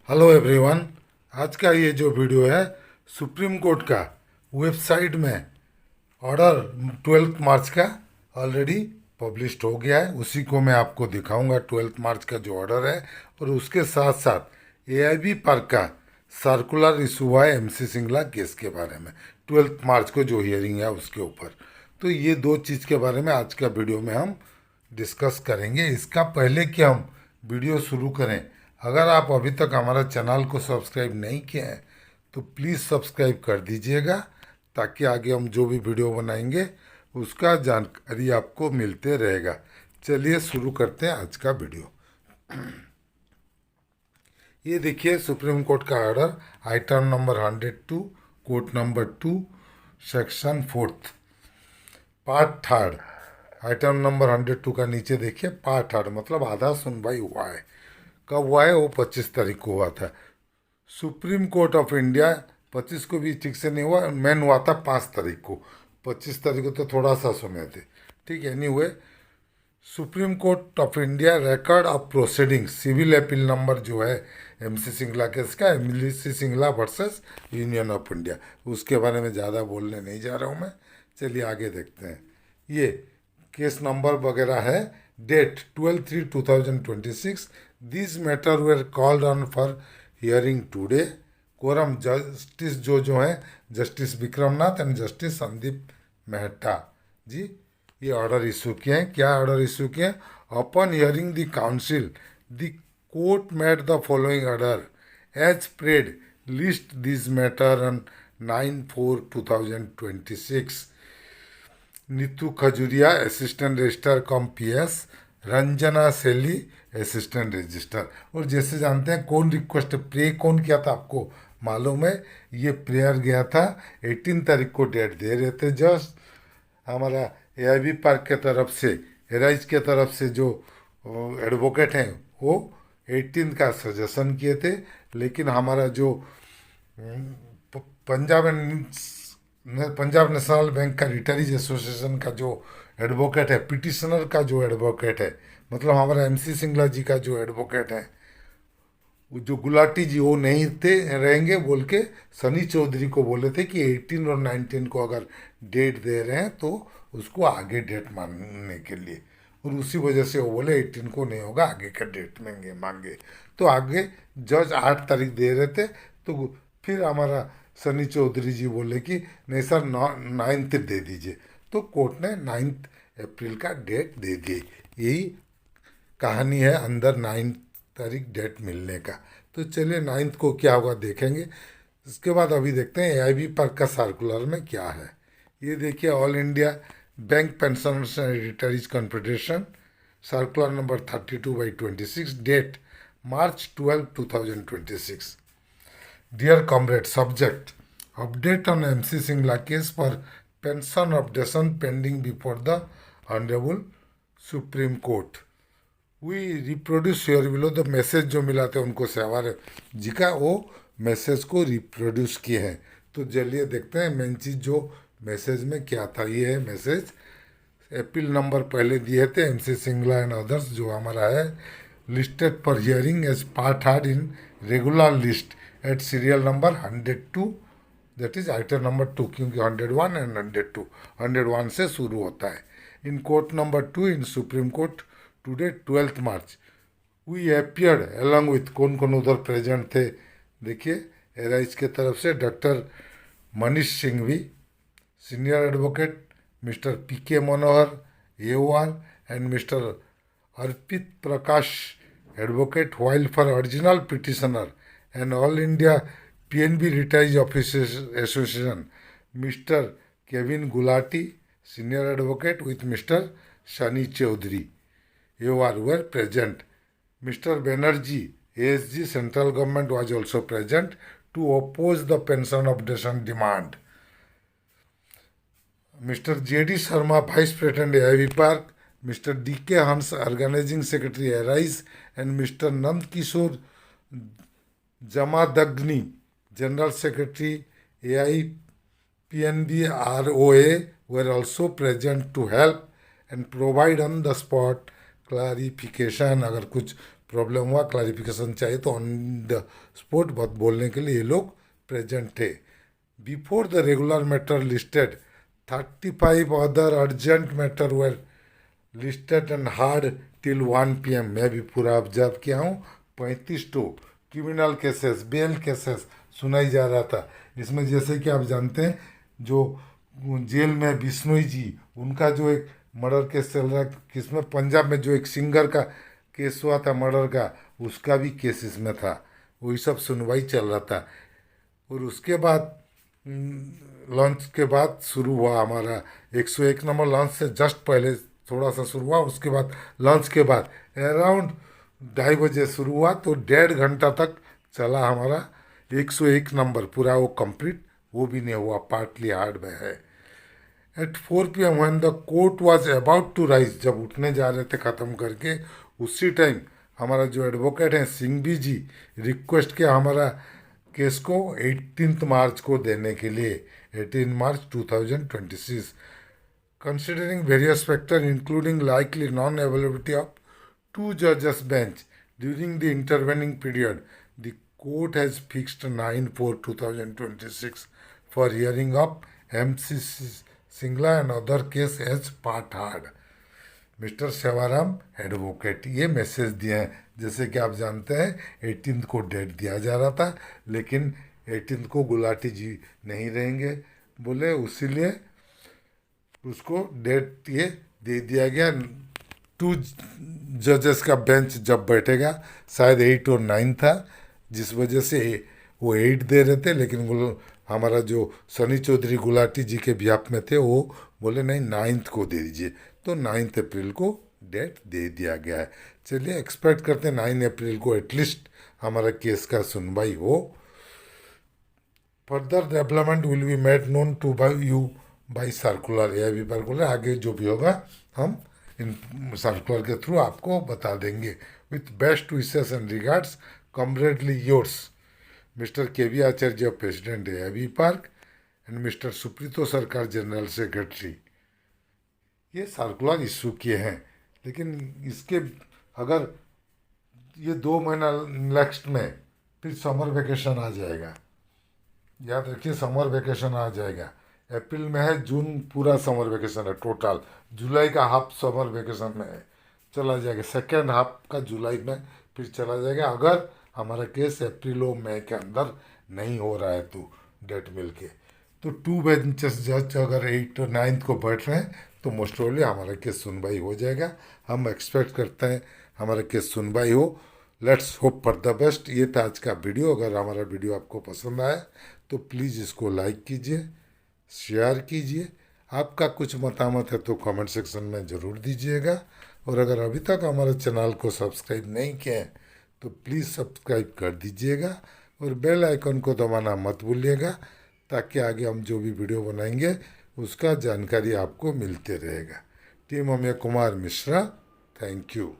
Hello everyone. आज का ये जो वीडियो है सुप्रीम कोर्ट का वेबसाइट में ऑर्डर 12 मार्च का ऑलरेडी पब्लिश्ड हो गया है। उसी को मैं आपको दिखाऊंगा 12 मार्च का जो ऑर्डर है, और उसके साथ साथ एआईबी पार्क का सर्कुलर इशू हुआ है एमसी सिंगला केस के बारे में। 12 मार्च को जो हियरिंग है उसके ऊपर। तो ये दो चीज़ के बारे में आज का वीडियो में हम डिस्कस करेंगे। इसका पहले कि हम वीडियो शुरू करें, अगर आप अभी तक हमारा चैनल को सब्सक्राइब नहीं किए हैं तो प्लीज़ सब्सक्राइब कर दीजिएगा, ताकि आगे हम जो भी वीडियो बनाएंगे उसका जानकारी आपको मिलते रहेगा। चलिए शुरू करते हैं आज का वीडियो। ये देखिए सुप्रीम कोर्ट का order, item number 102, court number 2, section 4, part third. Item number 102 का नीचे देखिए पार्ट थर्ड, मतलब आधा सुनवाई हुआ है। कब हुआ है? वो 25 तारीख को हुआ था। सुप्रीम कोर्ट ऑफ इंडिया 25 को भी ठीक से नहीं हुआ, मेन हुआ था 5 तारीख को। 25 तारीख को तो थोड़ा सा सुने थे। ठीक है, नहीं हुए। Supreme Court of India record of proceeding civil appeal number जो है एमसी सिंगला केस का, MC Singla versus Union of India, उसके बारे में ज़्यादा बोलने नहीं जा रहा हूँ मैं। चलिए आगे देखते हैं। ये केस नंबर वगैरह है। Date 12/3/2026। This matter were called on for hearing today. Coram justice जो हैं justice Vikramnath and justice Sandeep Mehta ji, ये ऑर्डर इशू किए हैं। क्या ऑर्डर इशू किए हैं? Upon hearing the counsel, the court made the following order as prayed list this matter on 9/4/2026। Neetu Khajuria assistant registrar cum PS, Ranjana Seli assistant registrar. और जैसे जानते हैं कौन रिक्वेस्ट प्रे कौन किया था आपको मालूम है? ये प्रेयर गया था 18 तारीख को, डेट दे रहे थे जस्ट। हमारा एआईबी पार्क के तरफ से, एराइज के तरफ से जो एडवोकेट हैं वो 18 का सजेशन किए थे। लेकिन हमारा जो Punjab and Punjab national bank का रिटायरीज एसोसिएशन का जो एडवोकेट है, पिटिशनर का जो एडवोकेट है, मतलब हमारा एमसी सिंगला जी का जो एडवोकेट है, वो जो गुलाटी जी, वो नहीं थे रहेंगे बोल के सनी चौधरी को बोले थे कि 18 और 19 को अगर डेट दे रहे हैं तो उसको आगे डेट मांगने के लिए। और उसी वजह से वो बोले 18 को नहीं होगा, आगे का डेट मांगे मांगे। तो आगे जज 8 तारीख दे रहे थे, तो फिर हमारा सनी चौधरी जी बोले कि नहीं सर 9 दे दीजिए। तो कोर्ट ने 9 अप्रैल का डेट दे दी। यही कहानी है अंदर 9 तारीख डेट मिलने का। तो चलिए 9 को क्या होगा देखेंगे। इसके बाद अभी देखते हैं एआईबी पार्क का सर्कुलर में क्या है। ये देखिए, all India bank pensioners and retirees confederation, circular number 32/26, date March 12, 2026। Dear comrade, subject update on MC Singla case for pension updation pending before the honourable Supreme Court. We reproduce your below the message जो मिला था उनको सहवार जी का, वो message को reproduce किए हैं। तो चलिए देखते हैं मेन चीज़ जो मैसेज में क्या था। ये है मैसेज। अपील नंबर पहले दिए थे एमसी सिंगला एंड अदर्स, जो हमारा है listed for hearing as part third in regular list at serial number 102, that is item number 2, क्योंकि 101 एंड 102, 101 से शुरू होता है। In court number 2 in Supreme Court today 12 March we appeared along with, कौन कौन उधर प्रेजेंट थे देखिए। एराइज के तरफ से doctor Manish Singhvi, senior advocate mister P K Manohar AOR and mister Arpit Prakash advocate, while for original petitioner and All India PNB Retirees Officers Association, Mr. Kevin Gulati, senior advocate with Mr. Shani Chaudhary, you were present. Mr. Banerjee, ASG central government was also present to oppose the pension updation demand. Mr. J.D. Sharma, Vice President AIV Park, Mr. D.K. Hans, Organizing Secretary ARISE, and Mr. Nand Kishore Jamadagni, General Secretary AIPNB ROA, were also present to help and provide on the spot clarification। अगर कुछ problem हुआ, clarification चाहिए, तो on the spot बात बोलने के लिए ये लोग प्रेजेंट थे। Before the regular matter listed 35 other urgent matter were listed and heard till 1 PM। मैं भी पूरा ऑब्जर्व किया हूँ। 35 two criminal cases, bail cases सुनाई जा रहा था। इसमें जैसे कि आप जानते हैं, जो जेल में बिश्नोई जी, उनका जो एक मर्डर केस चल रहा है, किसमें, पंजाब में जो एक सिंगर का केस हुआ था मर्डर का, उसका भी केस इसमें था। वही सब सुनवाई चल रहा था। और उसके बाद लॉन्च के बाद शुरू हुआ हमारा 101 नंबर। लॉन्च से जस्ट पहले थोड़ा सा शुरू हुआ, उसके बाद लॉन्च के बाद अराउंड 2:30 शुरू हुआ, तो 1.5 घंटा तक चला हमारा 101 नंबर पूरा। वो कंप्लीट वो भी नहीं हुआ, पार्टली हार्ड में है। At 4 PM when the court was about to rise, जब उठने जा रहे थे ख़त्म करके, उसी टाइम हमारा जो एडवोकेट हैं सिंघवी जी रिक्वेस्ट किया हमारा केस को 18 मार्च को देने के लिए, 18 मार्च 2026। Considering various factors including likely non-availability of two judges bench during the intervening period, the court has fixed 9/4/2026 for hearing of MC Singla and other case as part hard। Mister Sevaram advocate ये message दिए हैं। जैसे कि आप जानते हैं 18 को date दिया जा रहा था, लेकिन 18 को गुलाटी जी नहीं रहेंगे बोले, उसीलिए उसको डेट ये दे दिया गया। 2 जजेस का बेंच जब बैठेगा, शायद 8 और 9 था, जिस वजह से वो 8 दे रहे थे, लेकिन वो हमारा जो सनी चौधरी गुलाटी जी के बिहाफ में थे, वो बोले नहीं 9 को दे दीजिए, तो 9 अप्रैल को डेट दे दिया गया है। चलिए एक्सपेक्ट करते हैं 9 अप्रैल को एटलीस्ट हमारा केस का सुनवाई हो। Further development will be made known two by you by circular. यह भी सर्कुलर आगे जो भी होगा हम इन सर्कुलर के थ्रू आपको बता देंगे। With best wishes and regards, comradely yours mister KV Acharya, president AIB park, and mister Suprito Sarkar, general secretary. ये सर्कुलर इशू किए हैं, लेकिन इसके अगर ये 2 महीना नेक्स्ट में फिर समर वेकेशन आ जाएगा, याद रखिए समर वेकेशन आ जाएगा। अप्रैल में है, जून पूरा समर वेकेशन है टोटल, जुलाई का हाफ समर वेकेशन में है, चला जाएगा। सेकेंड हाफ का जुलाई में फिर चला जाएगा, अगर हमारा केस अप्रैल और मई के अंदर नहीं हो रहा है तो डेट मिल के। तो 2 बेंचेस जज अगर 8 और 9 को बैठ रहे हैं, तो मोस्ट प्रोबेबली हमारा केस सुनवाई हो जाएगा। हम एक्सपेक्ट करते हैं हमारा केस सुनवाई हो। Let's hope for the best. ये था आज का वीडियो। अगर हमारा वीडियो आपको पसंद आया तो प्लीज़ इसको लाइक कीजिए, शेयर कीजिए। आपका कुछ मतामत है तो कमेंट सेक्शन में ज़रूर दीजिएगा। और अगर अभी तक हमारे चैनल को सब्सक्राइब नहीं किए हैं तो प्लीज़ सब्सक्राइब कर दीजिएगा और बेल आइकन को दबाना मत भूलिएगा, ताकि आगे हम जो भी वीडियो बनाएंगे उसका जानकारी आपको मिलते रहेगा। Team Amey Kumar Mishra, thank you.